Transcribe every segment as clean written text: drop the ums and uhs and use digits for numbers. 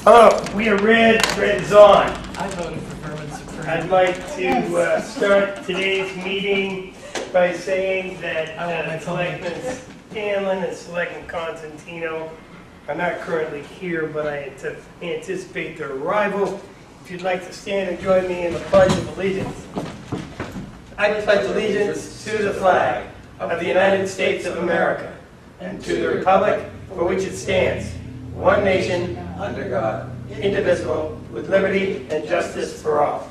Hello, we are Red is on. I voted for Vermin Supreme. I'd like to start today's meeting by saying that Selectman Scanlon and Selectman Constantino are not currently here, but I anticipate their arrival. If you'd like to stand and join me in the Pledge of Allegiance. I pledge allegiance to the flag of the United States of America and to the republic for which it stands, one nation, under God, indivisible, with liberty and justice for all.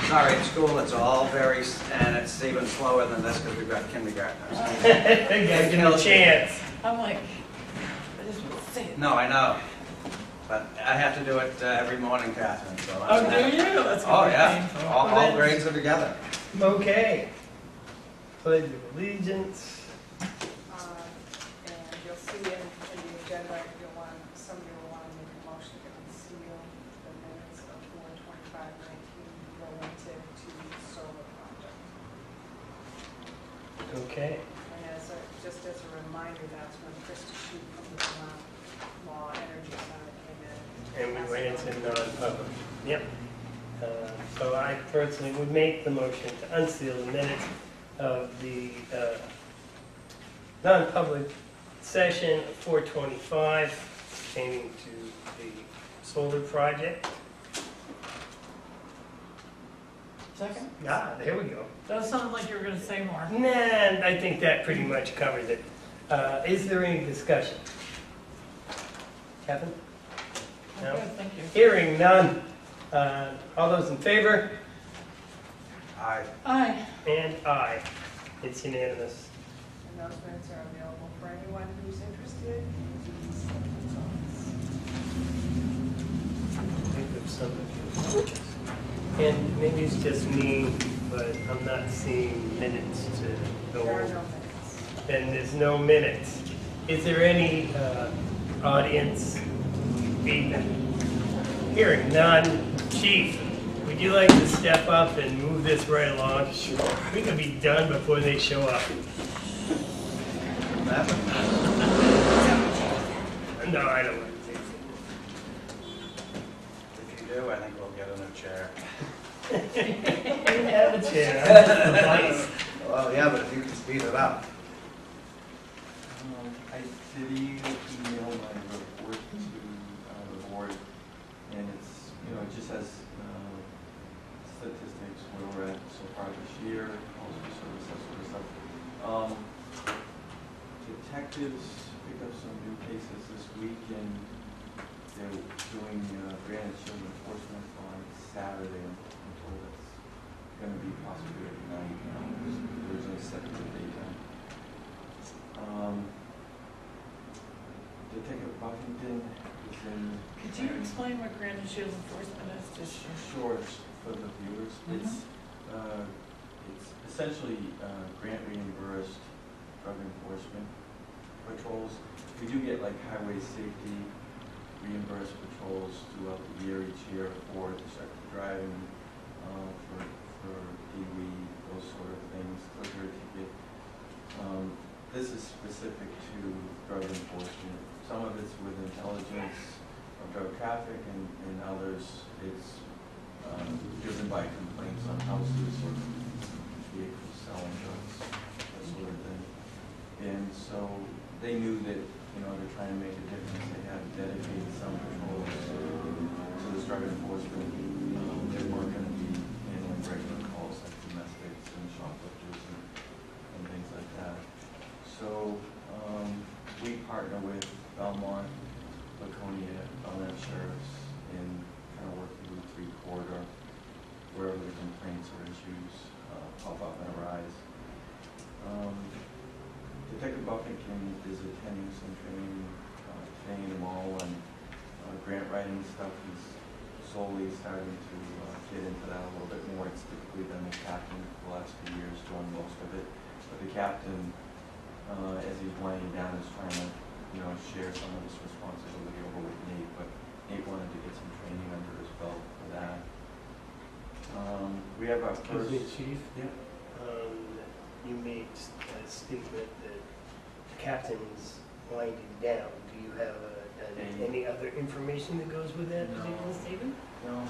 Sorry, at school it's all very, and it's even slower than this because we've got kindergartners. They gotta give them a chance. I'm like, I just want to say it. No, I know. But I have to do it every morning, Catherine. So Oh, do you? That's Oh, gonna be yeah. painful. All grades are together. Okay. Pledge of allegiance. And you'll see in the agenda, somebody will want to make a motion to conceal the minutes of 4/25/19 relative to the solar project. Okay. And just as a reminder, that's when Krista Shute from the Vermont Law Energy Center came in. And we went into non-public. Yep. So I personally would make the motion to unseal the minutes of the non-public session of 425 pertaining to the solar project. Second? Ah, there we go. That sounded like you were going to say more. Nah, I think that pretty much covers it. Is there any discussion? Kevin? No? Okay, thank you. Hearing none. All those in favor? Aye. Aye. And aye. It's unanimous. And those minutes are available for anyone who's interested. Think of somebody. And maybe it's just me, but I'm not seeing minutes to go There are over. no minutes. Then there's no minutes. Is there any audience feedback? Hearing none. Chief, would you like to step up and move this right along? Sure. We can be done before they show up. No, I don't want to. If you do, I think we'll get a new chair. You have a chair. I'm the vice. Well, yeah, but if you can speed it up. I did email my report to the board, and it's, it just has statistics where we're at so far this year, also service, that sort of stuff. Detectives picked up some new cases this week, and they're doing grand shield enforcement on Saturday until it's going to be possibly at night. It was originally set for the daytime. Detective Buffington is in. Could you explain what Grand and Shield Enforcement is? Just Sure, for the viewers. It's essentially grant reimbursed drug enforcement patrols. We do get like highway safety reimbursed patrols throughout the year, each year for distracted driving, for DWI, those sort of things, liquor ticket. This is specific to drug enforcement. Some of it's with intelligence of drug traffic, and others it's driven by complaints on houses or vehicles selling drugs, that sort of thing. And so they knew that, they're trying to make a difference. They had dedicated some patrols to this drug enforcement. They weren't going to be handling regular calls like domestics and shoplifters and things like that. So we partner with Belmont, Laconia, Belknap Sheriffs, and kind of work through the 3 corridor wherever the complaints or issues pop up and arise. Detective Buffington is attending some training them all on grant writing stuff. He's slowly starting to get into that a little bit more. It's typically been the captain for the last few years doing most of it. But the captain, as he's winding down, is trying to share some of this responsibility over with Nate, but Nate wanted to get some training under his belt for that. We have our first. Excuse me, Chief. Yeah. You made a statement that the captain's winding down. Do you have a Any other information that goes with that No. particular statement? No,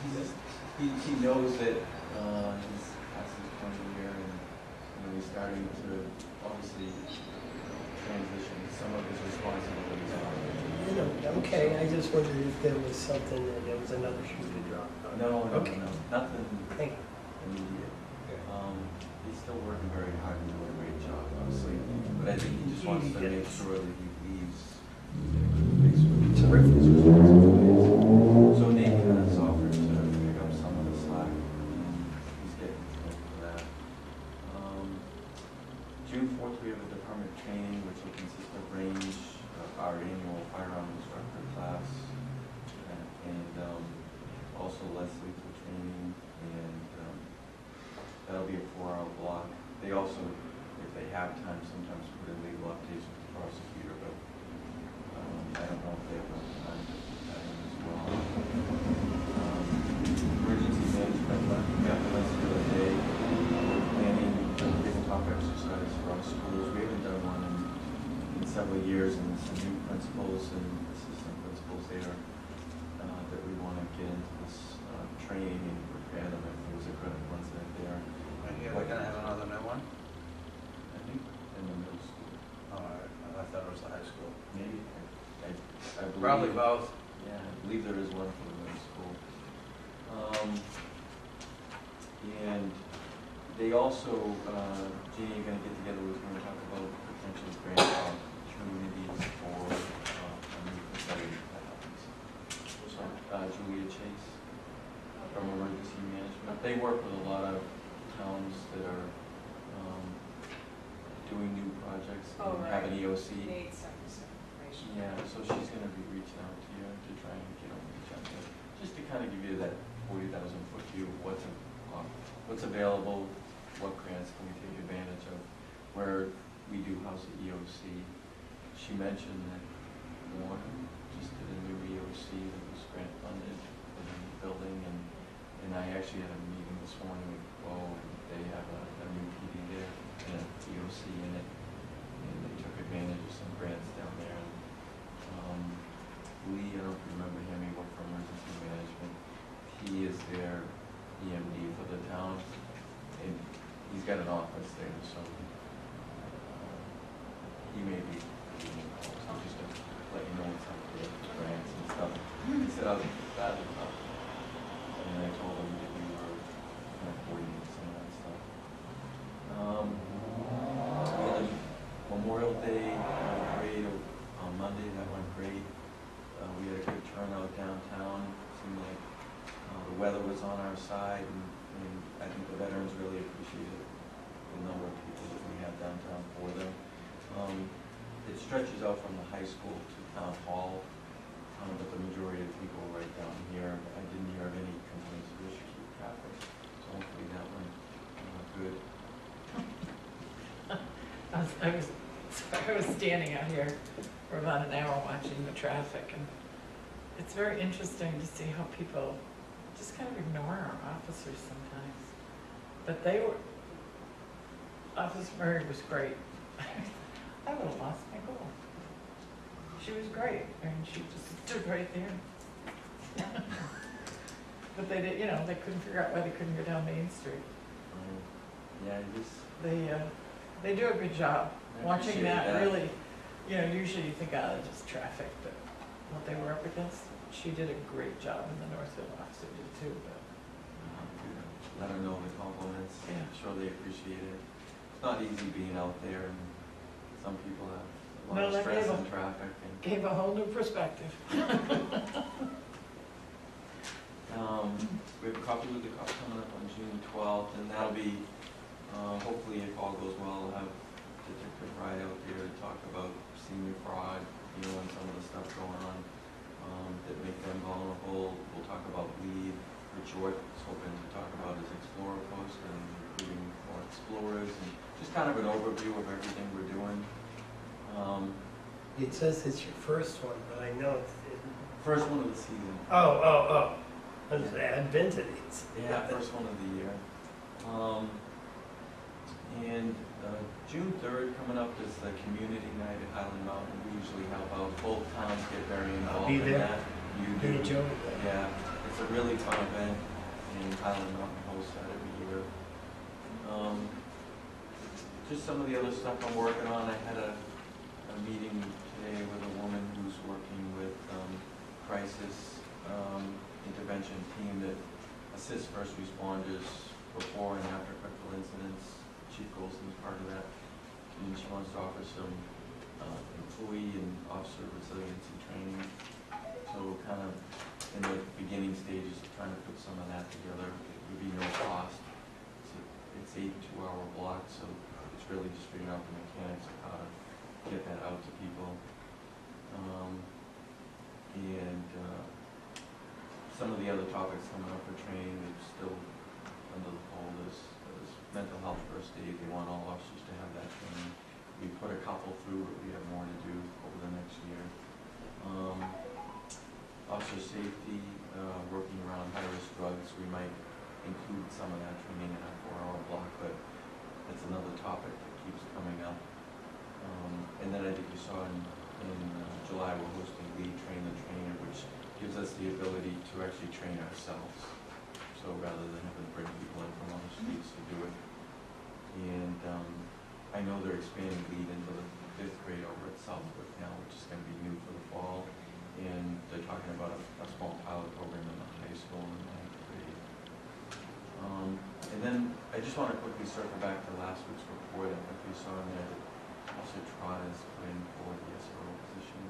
he knows that he's past his 20 year and, you know, he's starting to obviously transition some of his responsibilities out. Okay, I just wondered if there was something, that there was another shoe to drop. No, Okay. nothing Thank you. immediate. He's still working very hard and doing a great job, obviously, but I think he just wants to make sure that he leaves in a good place with his responsibilities. So Nate has offered to pick up some of the slack. He's getting for that. June 4th, we have a department training, which will consist of range, our annual firearm instructor class, and also Leslie for training, and that'll be a 4-hour block. They also, if they have time, sometimes put in legal updates with the prosecutor, but I don't know if they have enough time to put that in as well. Emergency management, we got the rest of the day. We're planning a tabletop exercise for our schools. We haven't done one in several years, and some new principals and assistant principals there that we want to get into this training and prepare them if there was a critical incident there. And you're gonna have another new one? I think in the middle school. Oh, I thought it was the high school. Maybe. I believe. Probably both. Yeah, I believe there is one for the middle school. And they also, Jeannie, gonna get together with me and talk about potential grant opportunities for a new facility that happens. So, Julia Chase from Emergency Management. They work with a lot of towns that are doing new projects Oh, and right. have an EOC. Nate sent me some information. Yeah, so she's gonna be reaching out to you to try and get on the agenda, just to kind of give you that 40,000 foot view of what's available, what grants can we take advantage of, where we do house the EOC. She mentioned that Warren just did a new EOC that was grant funded for the new building, and I actually had a meeting this morning with Bo, and they have a new PD there and an EOC in it, and they took advantage of some grants down there. Lee, I don't know if you remember him, he worked for Emergency Management. He is their EMD for the town, and he's got an office there, so he may be giving calls. I'm just gonna let you know what's up there, grants and stuff. He said I was glad to talk, and I told him that we were kind of coordinating some of that stuff. We had a Memorial Day parade on Monday, that went great. We had a good turnout downtown. Seemed like the weather was on our side, and I think the veterans really appreciated the number of people that we had downtown for them. It stretches out from the high school to town hall, but the majority of people were right down here. I didn't hear of any complaints or issues with traffic, so hopefully that went good. I was standing out here for about an hour watching the traffic, and it's very interesting to see how people just kind of ignore our officers sometimes. But Officer Murray was great. I would have lost my cool. She was great, and she just stood right there. But they did, they couldn't figure out why they couldn't go down Main Street. Yeah, just They do a good job. I Watching appreciate that that. really, usually you think, it's just traffic, but what they were up against, she did a great job, and the Northfield officer did too, but. let her know the compliments. Yeah. I'm sure they appreciate it. It's not easy being out there, and some people have a lot No, of that stress gave and traffic. And, Gave a whole new perspective. we have a coffee with the cop coming up on June 12th, and that'll be, hopefully, if all goes well, we'll have Detective Wright out there to talk about senior fraud, and some of the stuff going on that make them vulnerable. We'll talk about lead. Rich Orr is hoping to talk about his Explorer post and recruiting more explorers, and just kind of an overview of everything we're doing. It says it's your first one, but I know it's. First one of the season. Oh. I've been to these. Yeah, first one of the year. And June 3rd coming up is the community night at Highland Mountain. We usually help out. Both towns get very involved be in there. that. You Hey, do. Joe. Yeah, it's a really fun event, and Highland Mountain hosts that every year. Just some of the other stuff I'm working on. I had a meeting today with a woman who's working with crisis intervention team that assists first responders before and after critical incidents. Chief Golson's part of that, and she wants to offer some employee and officer resiliency training. So kind of in the beginning stages of trying to put some of that together. It would be no cost. It's 8 2-hour blocks, so it's really just figuring out the mechanics of how to get that out to people. Some of the other topics coming up for training, it's still under the poll is mental health first aid. They want all officers to have that training. We put a couple through, but we have more to do over the next year. Officer safety, working around high-risk drugs, we might include some of that training in our 4-hour block, but that's another topic that keeps coming up. And then I think you saw in July we're hosting Lead Train the Trainer, which gives us the ability to actually train ourselves. So rather than having to bring people in from other states to do it. And I know they're expanding Lead into the 5th grade over at Southwick now, which is going to be new for the fall. And they're talking about a small pilot program in the high school in the 9th grade. And then I just want to quickly circle back to last week's report. I think we saw in there that Officer Trot is put in for the SRO position.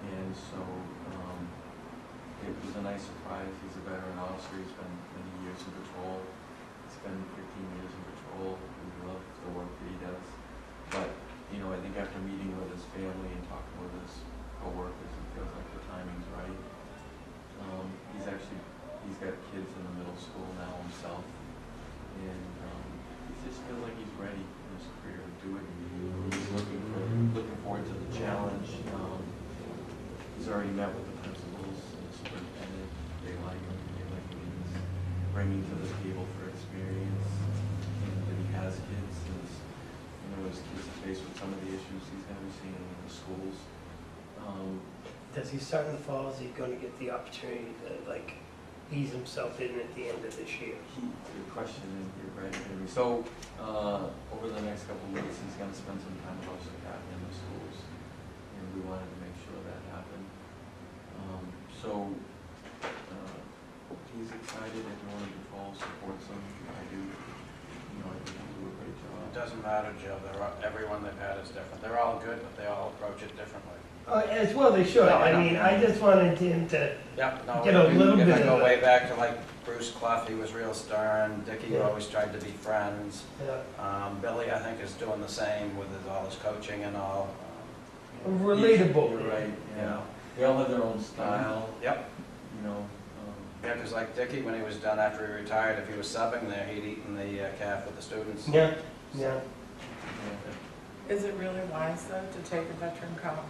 And so it was a nice surprise. He's a veteran officer. He's been many years in patrol. He's been 15 years in patrol. We love the work that he does. But, you know, I think after meeting with his family and talking with his co-workers, he feels like the timing's right. He's got kids in the middle school now himself. And he just feels like he's ready in his career to do it. He's looking forward to the challenge. He's already met with the principals and the superintendent. They like him. They like what he's bringing to the table for experience, and that he has kids. His kids are faced with some of the issues he's going to be seeing in the schools. Does he start in the fall? Is he going to get the opportunity to like ease himself in at the end of this year? Good question, and you're right, Henry. So over the next couple of weeks, he's going to spend some time with Officer Patton in the schools, and we wanted to make sure that happened. He's excited. Everyone in patrol supports him. I do. I think he'll do a great It job. doesn't matter, Joe. Everyone they've had is different. They're all good, but they all approach it differently. As well they should. No, I I know. mean, I just wanted him to, Yep, no, Get a little if bit I of go a- way back to like Bruce Clough, he was real stern. Dickie Yeah. always tried to be friends. Billy, I think, is doing the same with all his coaching and all. relatable. You're right. You Yeah. know. They all have their own style. Yep. Yeah. Yeah, because like Dickie, when he was done after he retired, if he was subbing there, he'd eaten the calf with the students. Yeah, yeah. Is it really wise, though, to take a veteran cop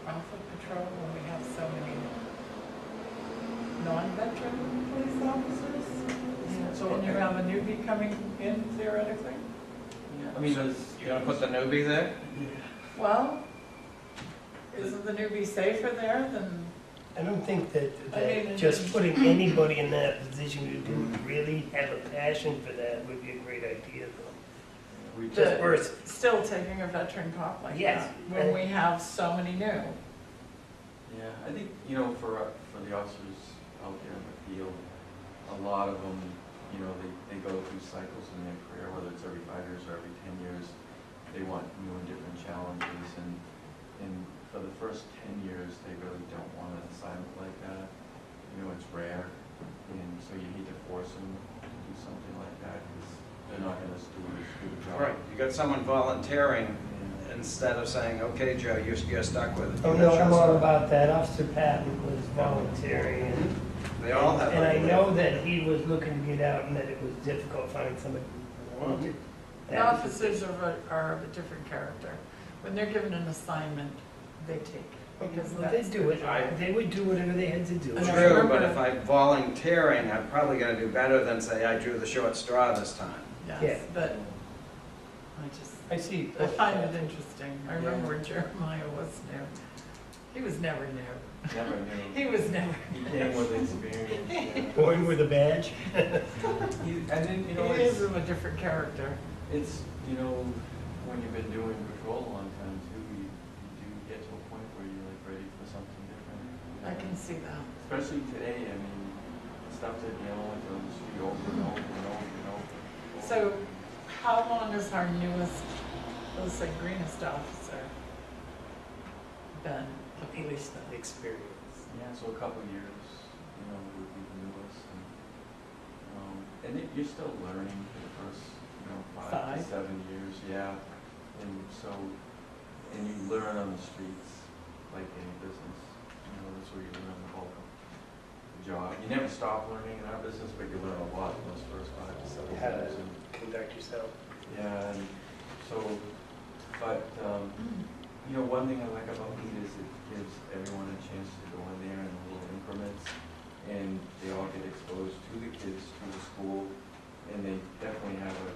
off of patrol when we have so many non-veteran police officers? So And you have a newbie coming in theoretically? Yeah. I mean, So there's, you're gonna put the newbie there? Well, isn't the newbie safer there than, I don't think that I mean, just putting anybody in that position who didn't really have a passion for that would be a great idea, though. we The- just, First, still taking a veteran cop like Yes. that? When we have so many new? yeah, I think, for the officers out there in the field, a lot of them, they go through cycles in their career, whether it's every 5 years or every 10 years. They want new and different challenges, and for the first 10 years, they really don't want an assignment like that. It's rare, and so you need to force them to do something like that, because they're not going to do a job. Right, you got someone volunteering And instead of saying, okay, Joe, you're stuck with it. oh You no, got I'm your all stuff. about that. Officer Patton was volunteering, They all have. and I know that he was looking to get out and that it was difficult finding somebody who wanted. The officers are of a different character. When they're given an assignment, they take it. Because Well, they that's do their it. job. They would do whatever they had to do. And I True, remember- but if I'm volunteering, I'm probably gonna do better than say I drew the short straw this time. Yeah. Yes, but I see. I find it interesting. I remember when Jeremiah was new. He was never new. Never knew. He was never. He came with experience, yeah. Born with a badge. And then, you know, He is a different character. it's, you know, when you've been doing patrol a long time too, you do get to a point where you're like ready for something different. you I know? can see that. Especially today, I mean, stuff that, you know, went on the street over and over and over and over. So, how long has our newest, let's say greenest officer been a policeman? Experience. Yeah, so a couple of years, you know, would be the newest. And you're still learning for the first, you know, 5 to 7 years, yeah. And so, and you learn on the streets, like any business, you know, that's where you learn the bulk of the job. You never stop learning in our business, but you learn a lot in those first 5 to 7 How to years. And, conduct yourself. yeah, and so, but, you know, one thing I like about LEAD is it gives everyone a chance to go in there in little increments, and they all get exposed to the kids, to the school, and they definitely have a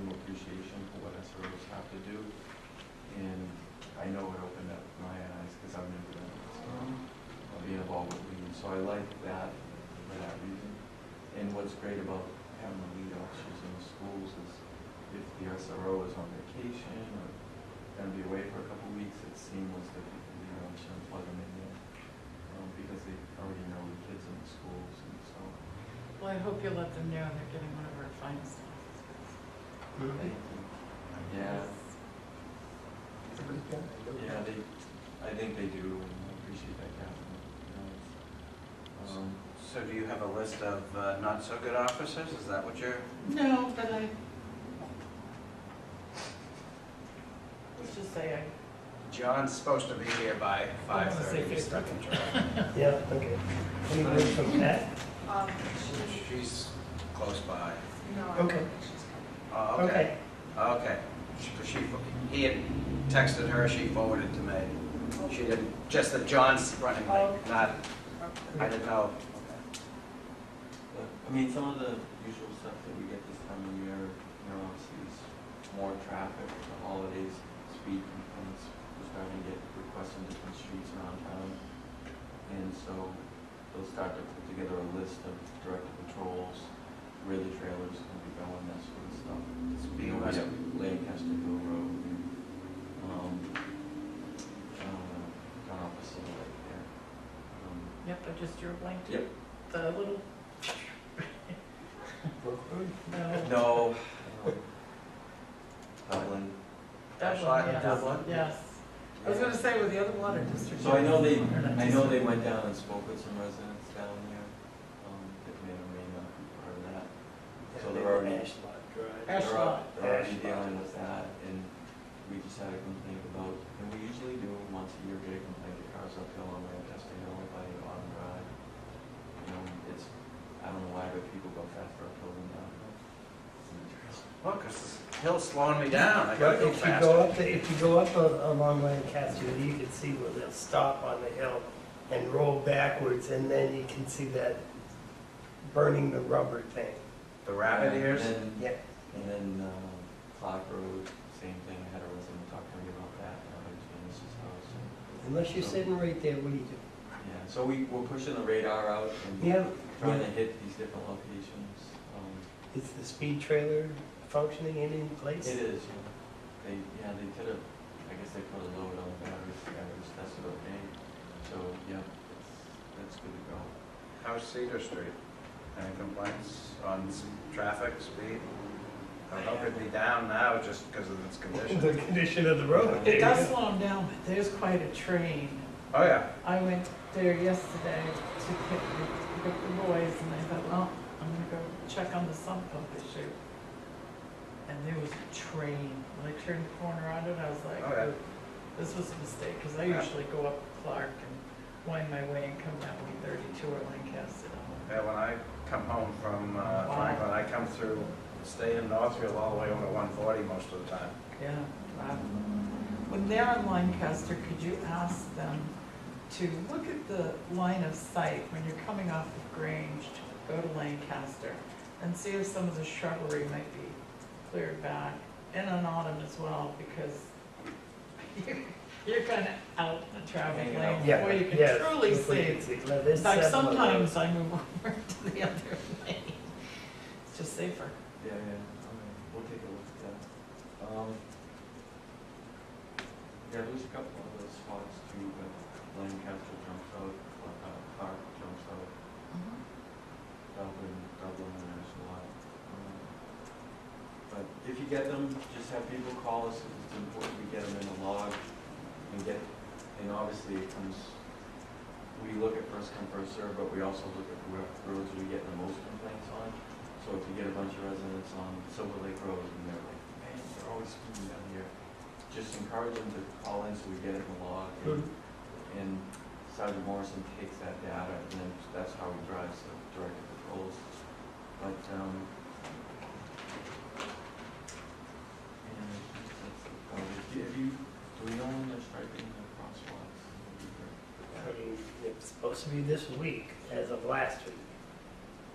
new appreciation for what SROs have to do. And I know it opened up my eyes, because I've never done it, so I'll be involved with LEAD. So I like that for that reason. And what's great about having the LEAD officers in the schools is if the SRO is on vacation or going to be away for a couple of weeks, it's seamless that they can, you know, plug them in there, because they already know the kids in the schools, and so. Well, I hope you let them know they're getting one of our finest officers. Thank you. Yeah, He's a good guy. yeah, I think they do, and I appreciate that, Catherine. You know, it's, So do you have a list of not so good officers? Is that what you're? No, but let's just say John's supposed to be here by I wanna say 5:30. He's stuck in traffic. Yeah, okay. Any word from Pat? She's close by. No, I don't Okay. think she's coming. Oh, okay. Okay. So he had texted her, she forwarded to me. She didn't, just that John's running late, not, I didn't know. but, I mean, some of the usual stuff that we get this time of year, you know, obviously is more traffic, the holidays, speed complaints. We're starting to get requests on different streets around town. And so they'll start to put together a list of directed patrols, where the trailers can be going, that sort of stuff. Speed You know, we west. have Lancaster Hill Road, and, kind of opposite right there. yep, I just drew a blank. Yep. The little, Brookwood? no. No. Dublin. Dublin, yes, Dublin? yes. I was gonna say with the other water district. So I know they, Or not I know they district. went down and spoke with some residents down there, that may or may not be part of that. So they're already, Ashlot Drive. Ashlot. they're already Ashlot. dealing with that, and we just had a complaint about, and we usually do once a year get a complaint, get cars uphill on Lancaster Hill by Autumn Drive. You know, it's, I don't know why, but people go faster uphill than downhill. Well, because this hill's slowing me down. I But gotta go if you go faster. if you go up along Lancaster, you can see where they'll stop on the hill and roll backwards, and then you can see that burning the rubber thing. The rabbit ears? Yeah. And then, Clark Road, same thing, I had a resident talk to me about that, at Janice's house. Unless you're sitting right there, what do you do? Yeah, so we're pushing the radar out and Yeah. trying to hit these different locations. Is the speed trailer functioning and in place? It is, they did I guess they put a load on the batteries, tested okay. So, yeah, that's good to go. How's Cedar Street? Any complaints on traffic, speed? I hope it'd be down now just because of its The condition. condition of the road. It does slow them down, but there's quite a train. Oh, yeah. I went there yesterday to pick up the boys, and I thought, well, I'm gonna go check on the sump pump issue. And there was a train. When I turned the corner on it, I was like, Oh, yeah. this was a mistake, because I Yeah. usually go up Clark and wind my way and come down 132 or Lancaster. Yeah, when I come home from Franklin, I come through, stay in Northfield all the way over to 140 most of the time. Yeah. Wow. When they're in Lancaster, could you ask them to look at the line of sight when you're coming off of Grange to go to Lancaster, and see if some of the shrubbery might be cleared back, in an autumn as well, because you're kind of out in the traffic Hanging lane out. Yeah, before you can yes, truly before you see. can see. Now, there's Like several of those. sometimes I move over to the other lane. It's just safer. Yeah, we'll take a look at that. Yeah, there's a couple of those spots too, but Lancaster jumps out, Clark jumps out, Dublin, there's a lot. But if you get them, just have people call us, it's important we get them in the log, and obviously it comes, we look at first come, first serve, but we also look at what roads we get the most complaints on. So if you get a bunch of residents on Silver Lake Road and they're like, man, they're always speeding down here, just encourage them to call in so we get it in the log. And Sergeant Morrison takes that data, and then that's how he drives the directed patrols. But, do we know when they're striping the crosswalks? I mean, it's supposed to be this week, as of last week.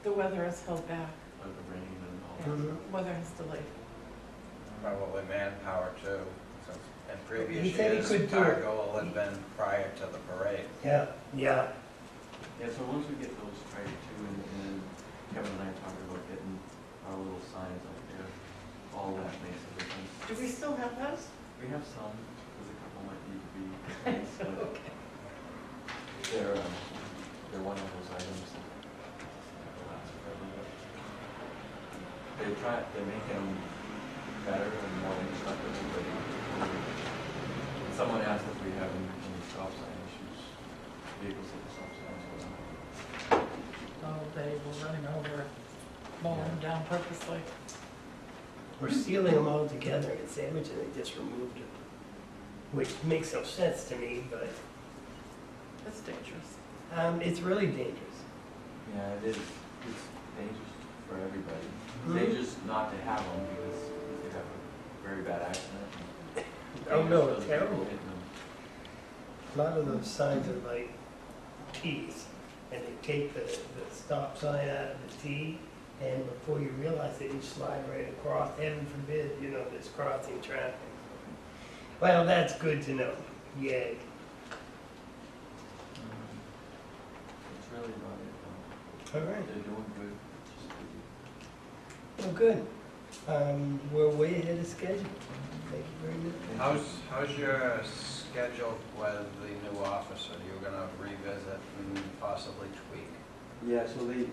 The weather has held back. Like the rain and all Yeah, that? weather has delayed. Probably manpower too. So in previous He said he years, could do it. Cargill had been prior to the parade. Yeah, yeah. Yeah, so once we get those striped too, and then Kevin and I talked about getting our little signs up there, all that makes a difference. Do we still have those? We have some, because a couple might need to be replaced, but Okay. they're one of those items that last forever. They're making them better and more instructive, but someone asked if we have any stop sign issues, vehicles at the stop signs. Oh, they were running over, mowing them down purposely. We're sealing them all together in sandwich and they just removed it. Which makes no sense to me, but That's dangerous. it's really dangerous. Yeah, it is. It's dangerous for everybody. Mhm. Dangerous not to have them because you could have a very bad accident. Oh, no, Dangerous it's for the people terrible. hitting them. A lot of those signs are like T's, and they take the stop sign out of the T, and before you realize it, you slide right across, heaven forbid, there's crossing traffic. Well, that's good to know. Yay. It's really about it, though. All right. They're doing good. Just good. Well, good. We're way ahead of schedule. Thank you very much. How's your schedule with the new officer? You're gonna revisit and possibly tweak? Yeah, so they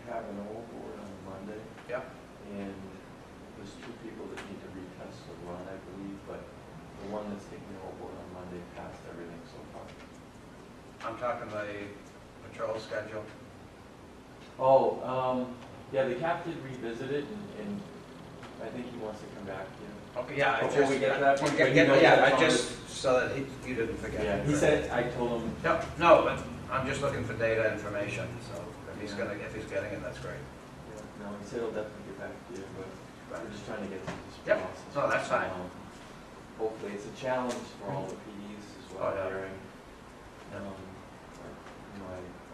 have an old board on Monday. Yep. And there's two people that need to retest the run, I believe, but the one that's taking the old board on Monday passed everything so far. I'm talking the patrol schedule. Oh, yeah, the cap did revisit it, and I think he wants to come back here. Okay, yeah, Before we get to that point, Yeah, but he knows yeah, that's I on just, so that you didn't forget. Yeah, he said, I told him, No, but I'm just looking for data information, so if he's getting it, that's great. no, he said he'll definitely get back to you, but we're just trying to get through this Yep. process. No, that's fine. Hopefully, it's a challenge for all the PDs as well, Oh, yeah. hearing.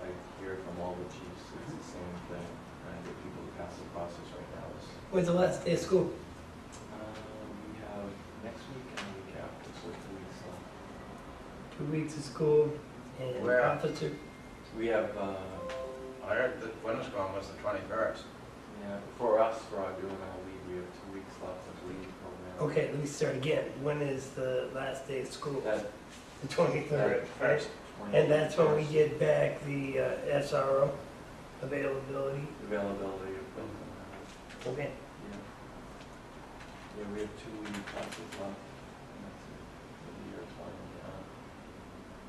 I hear from all the chiefs, it's the same thing, trying to get people to pass the process right now. When's the last day of school? We have next week and the week after, so 2 weeks left. 2 weeks of school and Where? officer. We have, I heard that Winnisquam was the 21st. yeah, for us, for our doing our league, we have 2 weeks left of league program. Okay, let me start again. When is the last day of school? That, The 23rd, that right? And that's when we get back the SRO availability. availability of them. Okay. Yeah. Yeah, we have 2 league classes left. And that's it for the year 20.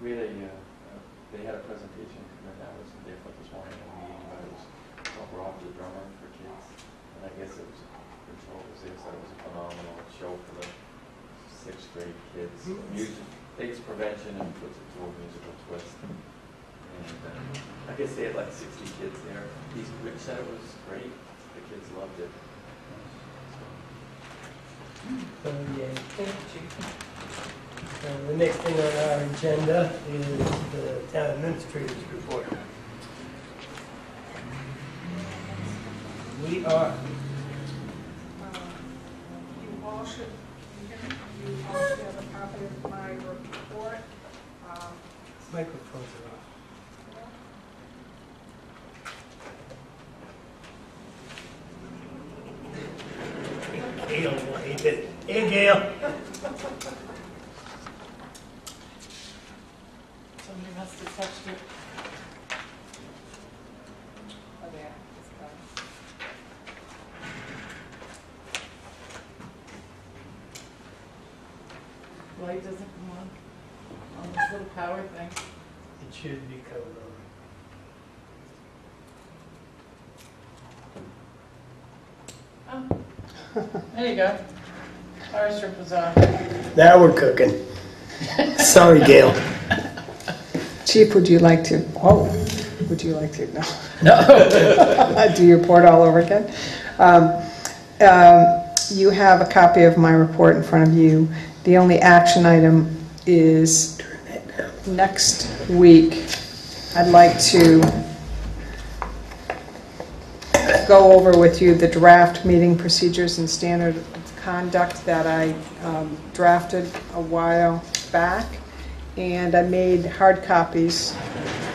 We had they had a presentation come in, that was different this morning in the meeting, but it was Rob the drummer for kids. And I guess it was, they said it was a phenomenal show for the 6th grade kids. Music takes prevention and puts it to a musical twist. And I guess they had like 60 kids there. Rich said it was great. The kids loved it. So, yeah. The next thing on our agenda is the town administrator's report. We are, You all Hey, Gail. Somebody must have touched it. Oh, there, it's gone. Light doesn't come on this little power thing. It should be coming on. Oh, there you go. Power strip was off. Now we're cooking. Sorry, Gail. Chief, would you like to, would you like to, no. No. Do your report all over again? You have a copy of my report in front of you. The only action item is next week. I'd like to go over with you the draft meeting procedures and standard of conduct that I drafted a while back. And I made hard copies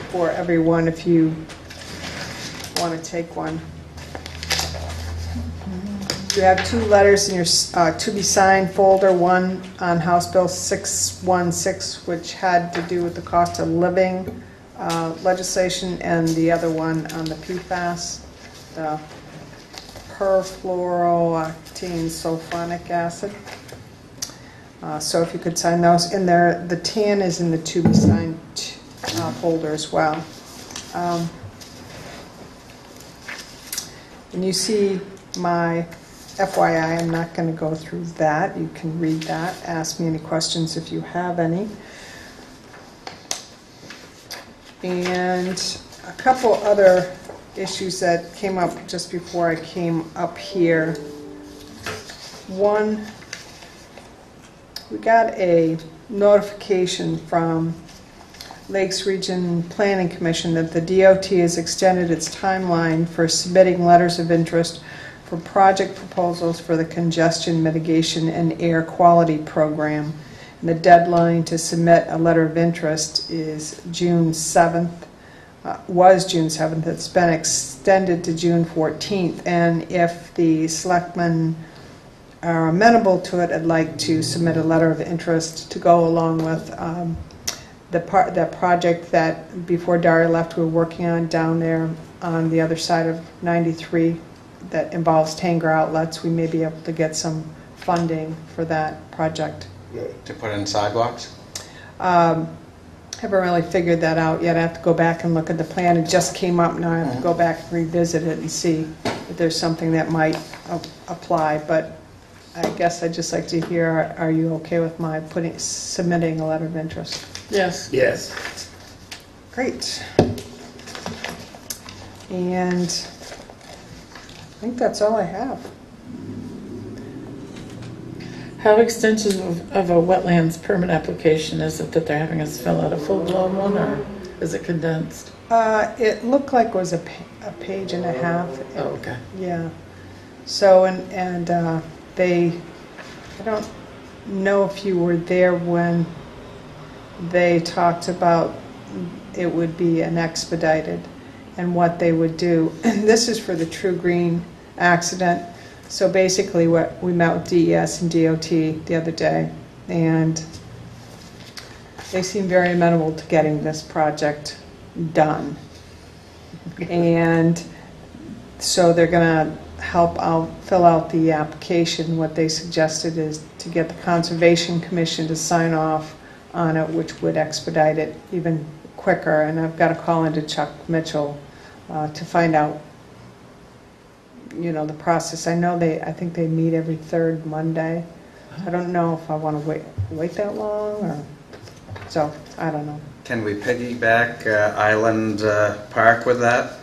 for everyone if you want to take one. You have 2 letters in your to be signed folder, one on House Bill 616, which had to do with the cost of living legislation, and the other one on the PFAS, the perfluorooctane sulfonic acid. So if you could sign those in there. The tan is in the to be signed folder as well. And you see my FYI, I'm not going to go through that. You can read that. Ask me any questions if you have any. And a couple other issues that came up just before I came up here. One, we got a notification from Lakes Region Planning Commission that the DOT has extended its timeline for submitting letters of interest for project proposals for the congestion mitigation and air quality program. And the deadline to submit a letter of interest is June 7th, was June 7th. It's been extended to June 14th. And if the selectmen are amenable to it, I'd like to submit a letter of interest to go along with that project that before Daria left we were working on down there on the other side of 93 that involves Tanger outlets. We may be able to get some funding for that project. To put in sidewalks? Haven't really figured that out yet. I have to go back and look at the plan. It just came up now. I have to go back and revisit it and see if there's something that might apply. But I guess I'd just like to hear, are you okay with my submitting a letter of interest? Yes. Yes. Great. And I think that's all I have. How extensive of a wetlands permit application is it that they're having us fill out, a full-blown one, or is it condensed? It looked like it was a page and a half. Oh, okay. Yeah. So, and they, I don't know if you were there when they talked about it would be an expedited and what they would do. And this is for the True Green accident. So basically what we met with DES and DOT the other day, and they seem very amenable to getting this project done. And so they're going to help out, fill out the application. What they suggested is to get the Conservation Commission to sign off on it, which would expedite it even quicker. And I've got to call into Chuck Mitchell to find out, you know, the process. I know I think they meet every third Monday. I don't know if I want to wait that long, or so I don't know. Can we piggyback Island Park with that?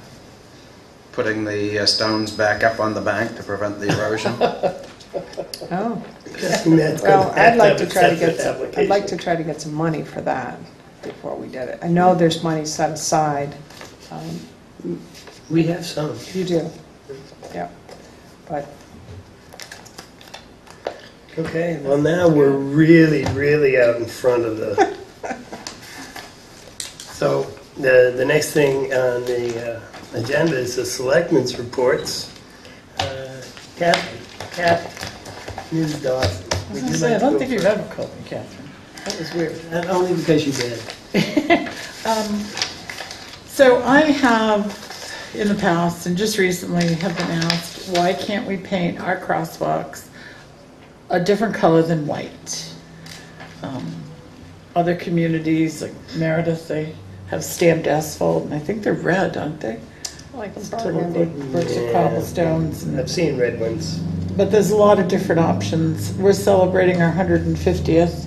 Putting the stones back up on the bank to prevent the erosion? Oh, That's well, gonna I'd like have to a try to separate get application. I'd like to try to get some money for that before we did it. I know there's money set aside. We have some. You do, yeah, but Okay, well now we're really out in front of the... So the next thing on the agenda is the selectmen's reports. Kathy, Ms. Dawson. I We was do gonna say, I like to don't go think you've first. ever called me Catherine. That was weird. Only because you did. So I have, in the past, and just recently, have been asked, why can't we paint our crosswalks a different color than white? Other communities, like Meredith, they have stamped asphalt, and I think they're red, aren't they? Like To look burgundy. like bricks of Yeah. cobblestones. I've And, seen red ones. but there's a lot of different options. We're celebrating our 150th,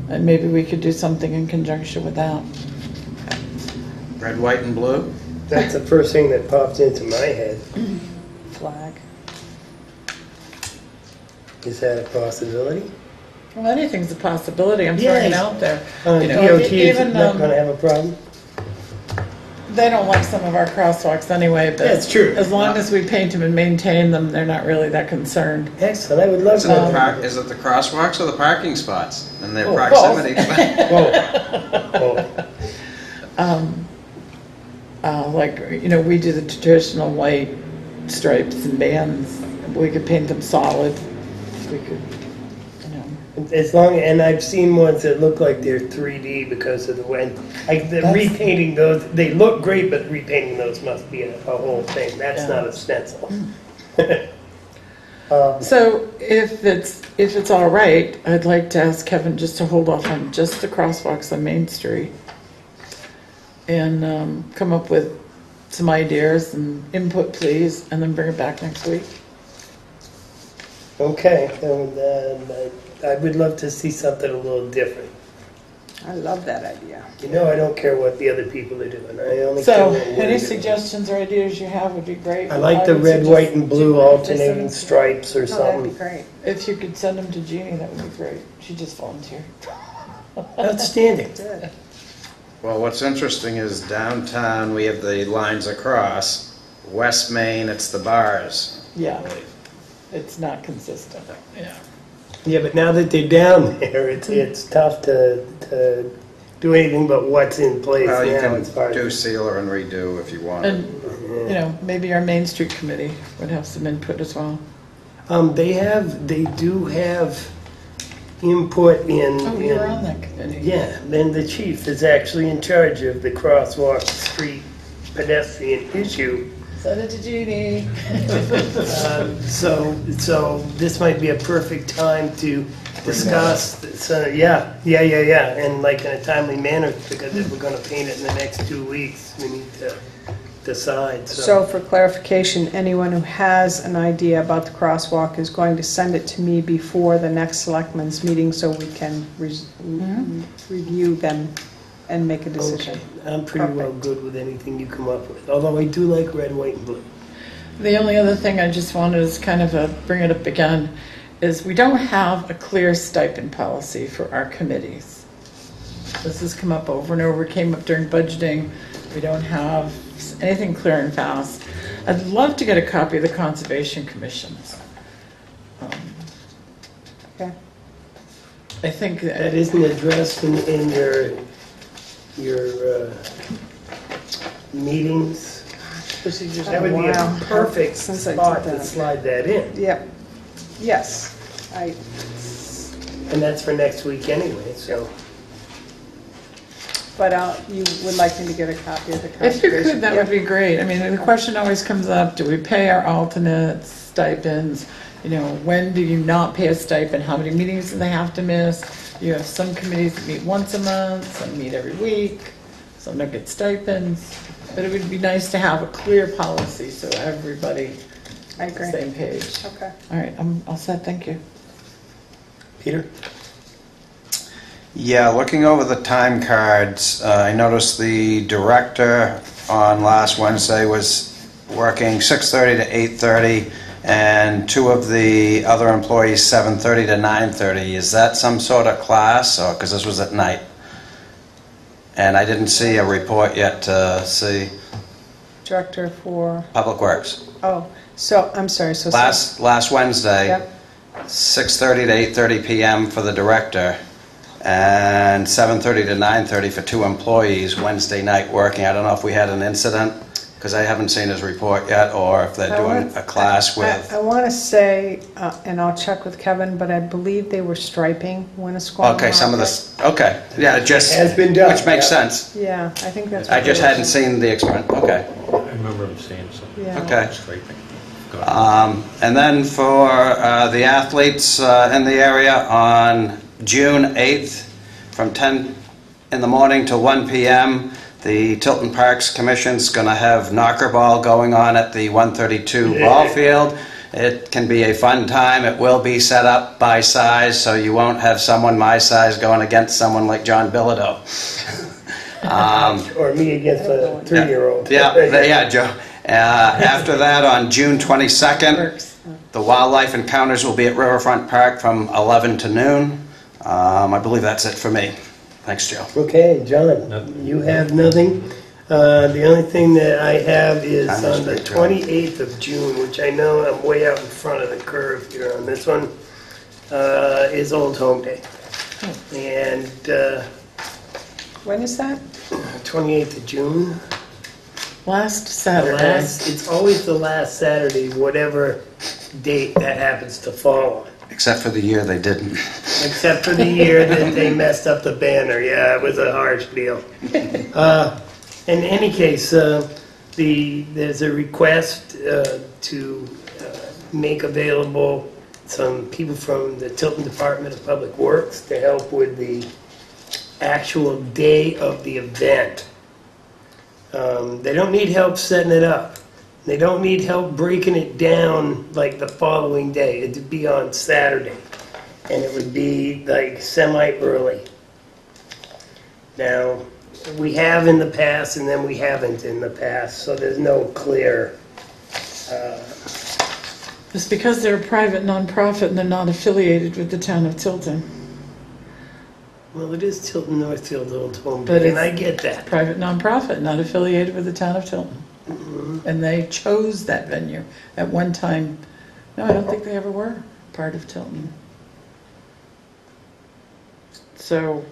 and maybe we could do something in conjunction with that. Red, white, and blue? That's the first thing that popped into my head. Flag. Is that a possibility? Well, anything's a possibility. I'm throwing it Yes. out there. DOT is even, not going to have a problem? They don't like some of our crosswalks anyway, but That's true. as long as we paint them and maintain them, they're not really that concerned. Excellent, I would love Is to. it is it the crosswalks or the parking spots and their Oh, proximity? Whoa. Like, we do the traditional white stripes and bands. We could paint them solid. We could, As long, and I've seen ones that look like they're 3D because of the wind. Like the That's- repainting those, they look great, but repainting those must be a whole thing. That's Yeah. not a stencil. So if it's all right, I'd like to ask Kevin just to hold off on just the crosswalks on Main Street and come up with some ideas and input, please, and then bring it back next week. Okay, I would love to see something a little different. I love that idea. You know, I don't care what the other people are doing. I only care So what we're any doing. suggestions or ideas you have would be great. I like the would red, suggest- white, and blue Just alternating send them- stripes or Oh, that'd be something. great. If you could send them to Jeannie, that would be great. She just volunteered. Outstanding. Good. Well, what's interesting is downtown, we have the lines across. West Main, it's the bars. Yeah, it's not consistent, yeah. Yeah, but now that they're down there, it's tough to do anything but what's in place Well, you now can as far do as. sealer and redo if you want. And, maybe our Main Street Committee would have some input as well. They do have input in. Oh, you're on that committee. Yeah, then the chief is actually in charge of the crosswalk street pedestrian issue. Send it to Jeannie. So this might be a perfect time to discuss, so, yeah, and like in a timely manner, because if we're gonna paint it in the next 2 weeks, we need to decide, So for clarification, anyone who has an idea about the crosswalk is going to send it to me before the next selectmen's meeting so we can review them and make a decision. Okay, I'm pretty well Perfect. good with anything you come up with, although I do like red, white, and blue. The only other thing I just wanted is kind of bring it up again, is we don't have a clear stipend policy for our committees. This has come up over and over, came up during budgeting. We don't have anything clear and fast. I'd love to get a copy of the Conservation Commission's. Okay. I think That isn't addressed in your meetings. procedures. That would be a Wow. perfect Since I did spot to that. slide that in. Yep. Yes. And that's for next week anyway, so. But you would like me to get a copy of the If you conservation? could, that would be great. I mean, the question always comes up, do we pay our alternates stipends? When do you not pay a stipend? How many meetings do they have to miss? You have some committees that meet once a month, some meet every week, some don't get stipends. But it would be nice to have a clear policy so everybody I on the agree. same page. Okay. All right, I'm all set, thank you. Peter? Yeah, looking over the time cards, I noticed the director on last Wednesday was working 6:30 to 8:30, and two of the other employees 7:30 to 9:30. Is that some sort of class, or because this was at night? And I didn't see a report yet to see. Director for, Public Works. so, I'm sorry, so. Last Wednesday, Yep. 6:30 to 8:30 p.m. for the director, and 7:30 to 9:30 for two employees Wednesday night working. I don't know if we had an incident. because I haven't seen his report yet, or if they're doing a class with. I want to say, and I'll check with Kevin, but I believe they were striping Winnisquam. Okay, some of this, okay, yeah, just. Has been done, Which makes yeah. sense. Yeah, I think that's. I what just they were hadn't saying. seen the experiment, okay. I remember him saying something. Yeah. Okay. Striping. Go ahead. And then for the athletes in the area on June 8th, from 10 in the morning till 1 p.m., the Tilton Parks Commission's going to have knocker ball going on at the 132 ball field. It can be a fun time. It will be set up by size, so you won't have someone my size going against someone like John Bilodeau. Or me against a 3-year-old. Yeah, Joe. After that, on June 22nd, the wildlife encounters will be at Riverfront Park from 11 to noon. I believe that's it for me. Thanks, Joe. Okay, John, Nothing. you have nothing. The only thing that I have is Time is on the great, John. 28th of June, which I know I'm way out in front of the curve here on this one, is Old Home Day. And When is that? 28th of June. Last Saturday. It's always the last Saturday, whatever date that happens to fall on. Except for the year they didn't. Except for the year that they messed up the banner. Yeah, it was a harsh deal. In any case, there's a request to make available some people from the Tilton Department of Public Works to help with the actual day of the event. They don't need help setting it up. They don't need help breaking it down like the following day. It'd be on Saturday, and it would be like semi-early. Now, we have in the past, and then we haven't in the past, so there's no clear. It's because they're a private nonprofit and they're not affiliated with the town of Tilton. Well, it is Tilton Northfield Old Home But Day, and it's- I get that. Private nonprofit, not affiliated with the town of Tilton. And they chose that venue at one time. No, I don't think they ever were part of Tilton. So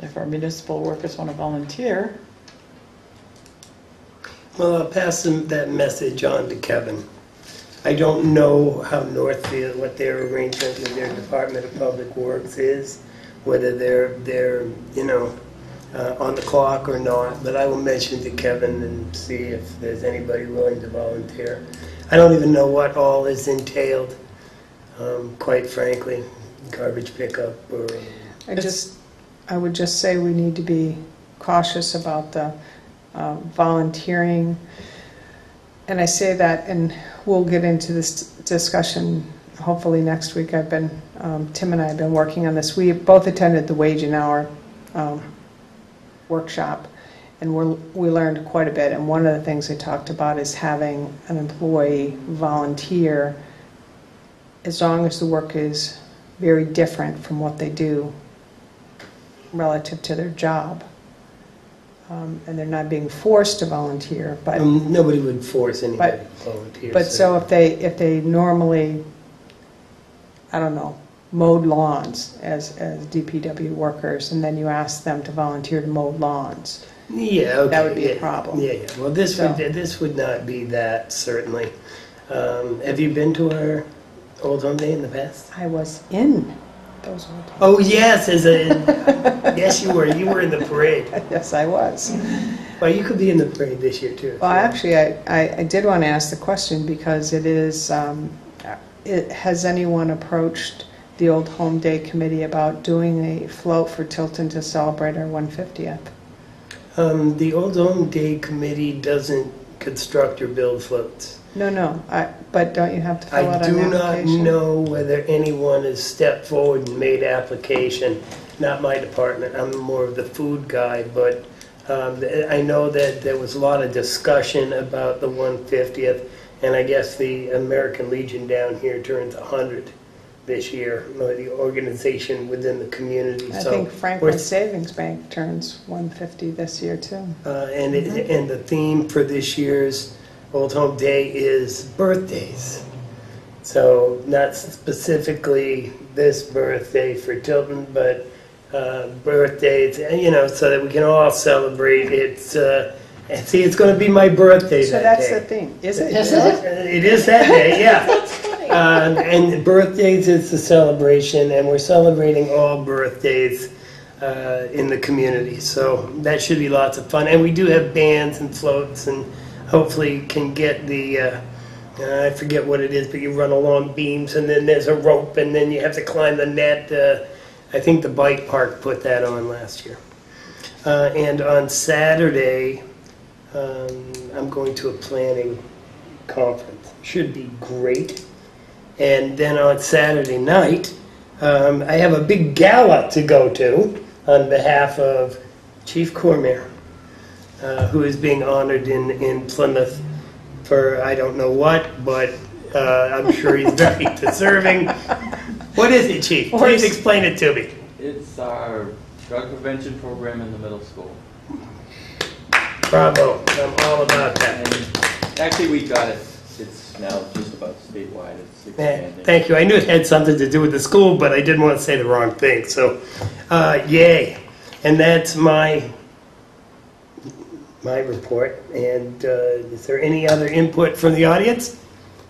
if our municipal workers want to volunteer, Well, I'll pass that message on to Kevin. I don't know how Northfield, what their arrangement with their Department of Public Works is, whether they're on the clock or not, but I will mention to Kevin and see if there's anybody willing to volunteer. I don't even know what all is entailed, quite frankly, garbage pickup or... I would just say we need to be cautious about the volunteering. And I say that, and we'll get into this discussion hopefully next week. Tim and I have been working on this. We both attended the Wage and Hour workshop, and we learned quite a bit. And one of the things they talked about is having an employee volunteer as long as the work is very different from what they do relative to their job. And they're not being forced to volunteer, but nobody would force anybody to volunteer. but so if they normally, I don't know, mowed lawns as DPW workers, and then you ask them to volunteer to mow lawns, Yeah, okay. that would be a yeah. problem. Yeah, yeah. Well, this So- would not be that, certainly. Have you been to our Old Home Day in the past? I was in those old times. Oh, yes, yes, you were. You were in the parade. Yes, I was. Well, you could be in the parade this year, too. Well, actually, I did want to ask the question because it is, has anyone approached the Old Home Day Committee about doing a float for Tilton to celebrate our 150th? The Old Home Day Committee doesn't construct or build floats. No, but don't you have to fill I out do an not application? know whether anyone has stepped forward and made application. Not my department, I'm more of the food guy, but I know that there was a lot of discussion about the 150th, and I guess the American Legion down here turns 100 this year, or the organization within the community. I So think Franklin we're- Savings Bank turns 150 this year too. and the theme for this year's Old Home Day is birthdays. So not specifically this birthday for Tilton, but birthdays, so that we can all celebrate. It's And see, it's going to be my birthday So that that's the day. thing, is it? Is it? It is that day, yeah. And birthdays is a celebration, and we're celebrating all birthdays in the community. So that should be lots of fun. And we do have bands and floats, and hopefully can get the, I forget what it is, but you run along beams, and then there's a rope, and then you have to climb the net. I think the bike park put that on last year. And on Saturday, I'm going to a planning conference. Should be great. And then on Saturday night, I have a big gala to go to on behalf of Chief Cormier, who is being honored in Plymouth for I don't know what, but I'm sure he's very deserving. What is it, Chief? Please explain it to me. It's our drug prevention program in the middle school. Bravo. I'm all about that. And actually, we got it. It's now just about statewide. It's expanding. Thank you. I knew it had something to do with the school, but I didn't want to say the wrong thing. So, yay. And that's my report. And is there any other input from the audience?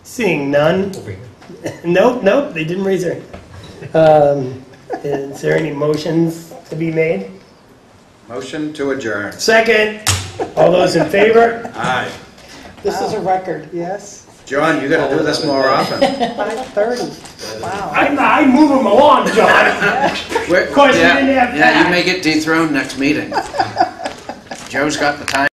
Seeing none. Over here. Nope, they didn't raise their hand. Is there any motions to be made? Motion to adjourn. Second. All those in favor? Aye. This is a record. Yes, John, you gotta do this more often. 5:30, wow. I move them along, John. Of course, we didn't have Yeah, that. you may get dethroned next meeting. Joe's got the time.